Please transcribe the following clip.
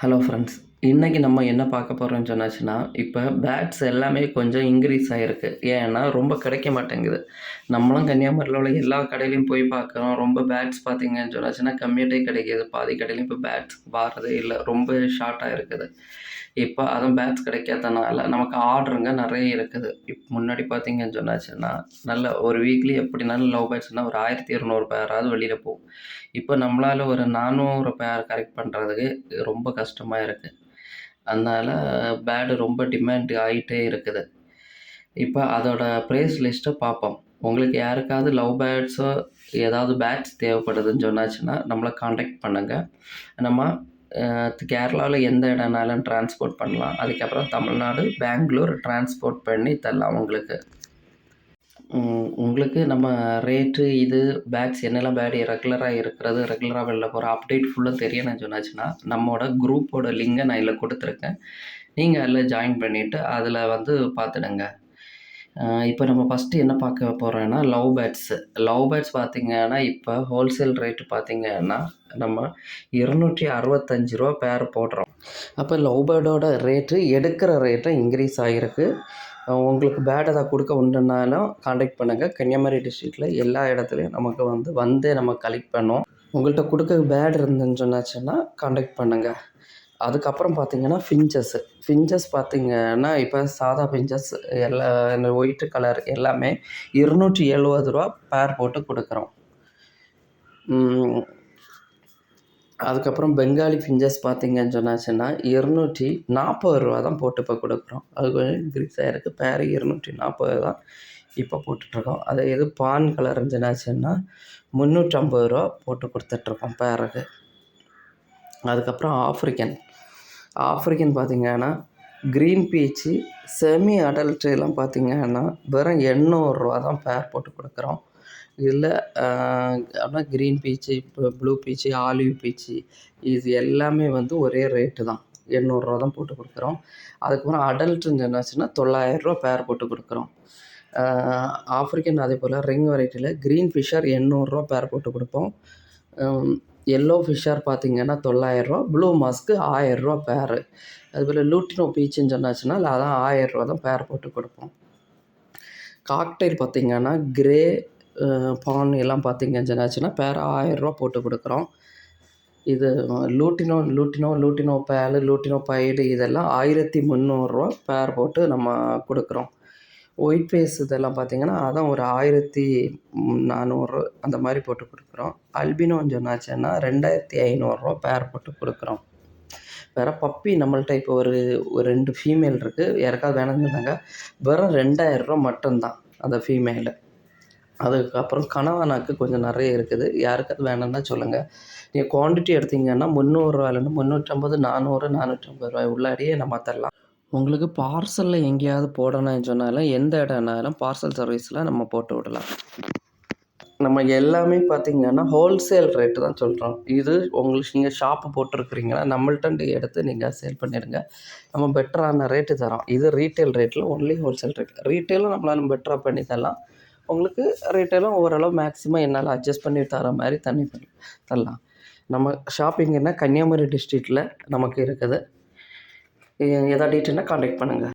Hello friends. இன்னைக்கு நம்ம என்ன பார்க்க போறோம்னு சொன்னாச்சுன்னா, இப்ப பேட்ஸ் எல்லாமே கொஞ்சம் இன்க்ரீஸ் ஆயிருக்கு. ஏன்னா, ரொம்ப கிடைக்க மாட்டேங்குது. நம்மளும் கன்னியாகுமரியில உள்ள எல்லா கடையிலயும் போய் பார்க்குறோம். ரொம்ப பேட்ஸ் பார்த்தீங்கன்னு சொன்னாச்சுன்னா, கம்மியாட்டே கிடைக்குது. பாதி கடையிலயும் இப்ப பேட்ஸ் வாரதே இல்ல. ரொம்ப ஷார்ட்டா இருக்குது. இப்ப அதுவும் பேட்ஸ் கிடைக்காதனால நமக்கு ஆர்டருங்க நெறைய இருக்குது. முன்னாடி பார்த்தீங்கன்னு சொன்னாச்சுன்னா, நல்ல ஒரு வீக்லி எப்படினாலும் லவ் பேர்ட்ஸ்னா ஒரு 1200 பேராவது வெளியில போகும். இப்ப நம்மளால ஒரு 400 பேர் கலெக்ட் பண்றதுக்கு ரொம்ப கஷ்டமா இருக்கு. அதனால பேர்டு ரொம்ப டிமாண்ட் ஆயிட்டே இருக்குது. இப்ப அதோட பிரைஸ் லிஸ்ட்ட பார்ப்போம். உங்களுக்கு யாருக்காவது லவ் பேர்ட்ஸோ, ஏதாவது பேட்ஸ் தேவைப்படுதுன்னு சொன்னாச்சுன்னா, நம்மள கான்டாக்ட் பண்ணுங்க. நம்ம கேரளாவுல எந்த இடம்னாலும் டிரான்ஸ்போர்ட் பண்ணலாம். அதுக்கப்புறம் தமிழ்நாடு, பெங்களூர் டிரான்ஸ்போர்ட் பண்ணி தரலாம் உங்களுக்கு. உங்களுக்கு நம்ம ரேட்டு இது பேட்ஸ் என்னெல்லாம் பேட் ரெகுலரா இருக்கிறது, ரெகுலரா வெளில போற அப்டேட் ஃபுல்லா தெரியணும்னு சொன்னாச்சுன்னா, நம்மோட குரூப்போட லிங்க நான் இதுல குடுத்துருக்கேன். நீங்க அதுல ஜாயின் பண்ணிட்டு, அதுல வந்து பார்த்துடுங்க. இப்ப நம்ம ஃபர்ஸ்ட்டு என்ன பார்க்க போறோம்னா, லவ் பேர்ட்ஸ். லவ் பேர்ட்ஸ் பார்த்தீங்கன்னா, இப்ப ஹோல்சேல் ரேட் பார்த்தீங்கன்னா, நம்ம ரூ. 265 பேர் போடுறோம். அப்ப லவ் பேர்டோட ரேட்டு எடுக்கிற ரேட்டும் இன்க்ரீஸ் ஆகிருக்கு. உங்களுக்கு பேட் எதாவது கொடுக்க உண்டுனாலும் கான்டாக்ட் பண்ணுங்க. கன்னியாகுமரி டிஸ்ட்ரிக்ட்ல எல்லா இடத்துலயும் நமக்கு வந்து நம்ம கலெக்ட் பண்ணுவோம். உங்கள்ட்ட கொடுக்க பேட் இருந்துன்னு சொன்னாச்சுன்னா கான்டாக்ட் பண்ணுங்க. அதுக்கப்புறம் பார்த்தீங்கன்னா, ஃபின்ச்சஸ் பார்த்தீங்கன்னா, இப்போ சாதா ஃபின்ச்சஸ் எல்லா இந்த ஒயிட்டு கலர் எல்லாமே ரூ. 270 பேர் போட்டு கொடுக்குறோம். அதுக்கப்புறம் பெங்காலி ஃபின்ச்சஸ் பார்த்தீங்கன்னு சொன்னாச்சுன்னா, ரூ. 240 தான் போட்டு இப்போ கொடுக்குறோம். அது கொஞ்சம் இன்க்ரீஸ் ஆகிருக்கு. பேர் ரூ. 240 தான் இப்போ போட்டுட்ருக்கோம். அதே இது பான் கலர் இருந்துச்சுன்னாச்சுன்னா, ரூ. 350 போட்டு கொடுத்துட்ருக்கோம் பேருக்கு. அதுக்கப்புறம் ஆஃப்ரிக்கன் பார்த்தீங்கன்னா, க்ரீன் பீச்சு, செமி அடல்ட்லாம் பார்த்தீங்கன்னா, வெறும் ரூ. 800 தான் பேர் போட்டு கொடுக்குறோம். இதில் ஆனால் க்ரீன் பீச்சு, இப்போ ப்ளூ பீச்சு, ஆலிவ் பீச்சு இது எல்லாமே ஒரே ரேட்டு தான். ரூ. 800 தான் போட்டு கொடுக்குறோம். அதுக்கப்புறம் அடல்ட்டுன்னு சொன்னாச்சுன்னா ரூ. 900 பேர் போட்டு கொடுக்குறோம். ஆஃப்ரிக்கன் அதே போல் ரிங் வெரைட்டியில் க்ரீன் ஃபிஷ்ஷர் ரூ. 800 பேர் போட்டு கொடுப்போம். எல்லோ ஃபிஷ்ஷர் பார்த்தீங்கன்னா ரூ. 900, ப்ளூ மாஸ்க்கு ரூ. 1000 பேரு. அதுபோல் லூட்டினோ பீச்சுன்னு சொன்னாச்சுன்னா அதான் ரூ. 1000 தான் பேர் போட்டு கொடுப்போம். காக்டெயில் பார்த்தீங்கன்னா, கிரே பான் எல்லாம் பார்த்தீங்கன்னு சொன்னாச்சுன்னா பேர் ரூ. 1000 போட்டு கொடுக்குறோம். இது லூட்டினோ பேலு, லூட்டினோ பைடு இதெல்லாம் ரூ. 1300 பேர் போட்டு நம்ம கொடுக்குறோம். ஒயிட் ஃபேஸ் இதெல்லாம் பார்த்தீங்கன்னா, அதான் ஒரு 1400 அந்த மாதிரி போட்டு கொடுக்குறோம். அல்பினோன்னு சொன்னாச்சுன்னா ரூ. 2500 பேர் போட்டு கொடுக்குறோம். வேறு பப்பி நம்மள்ட்ட இப்போ ஒரு 2 ஃபீமேல் இருக்குது. யாருக்காவது வேணும்னு சொன்னாங்க. வெறும் ரூ. 2000 மட்டும்தான் அந்த ஃபீமேலு. அதுக்கப்புறம் கனவானாக்கு கொஞ்சம் நிறைய இருக்குது. யாருக்காவது வேணும்னா சொல்லுங்கள். நீங்கள் குவான்டிட்டி எடுத்தீங்கன்னா ரூ. 300லேருந்து 350, 400, 450 உள்ளாடியே நம்ம தரலாம். உங்களுக்கு பார்சலில் எங்கேயாவது போடணும்னு சொன்னாலும் எந்த இடம்னாலும் பார்சல் சர்வீஸில் நம்ம போட்டு விடலாம். நம்ம எல்லாமே பார்த்தீங்கன்னா ஹோல்சேல் ரேட்டு தான் சொல்கிறோம். இது உங்களுக்கு நீங்கள் ஷாப்பு போட்டிருக்கிறீங்கன்னா நம்மள்ட்ட எடுத்து நீங்கள் சேல் பண்ணிடுங்க. நம்ம பெட்டரான ரேட்டு தரோம். இது ரீட்டெயில் ரேட்டில் ஒன்லி ஹோல்சேல் ரேட். ரீட்டெயிலும் நம்மளால பெட்டராக பண்ணி தரலாம். உங்களுக்கு ரீட்டெயிலும் ஓரளவு மேக்ஸிமம் என்னால் அட்ஜஸ்ட் பண்ணி தர மாதிரி தரலாம். நம்ம ஷாப்பிங்கன்னா கன்னியாகுமரி டிஸ்ட்ரிக்டில் நமக்கு இருக்குது. எதாவது டீட்டெயில்னா கான்டாக்ட் பண்ணுங்கள்.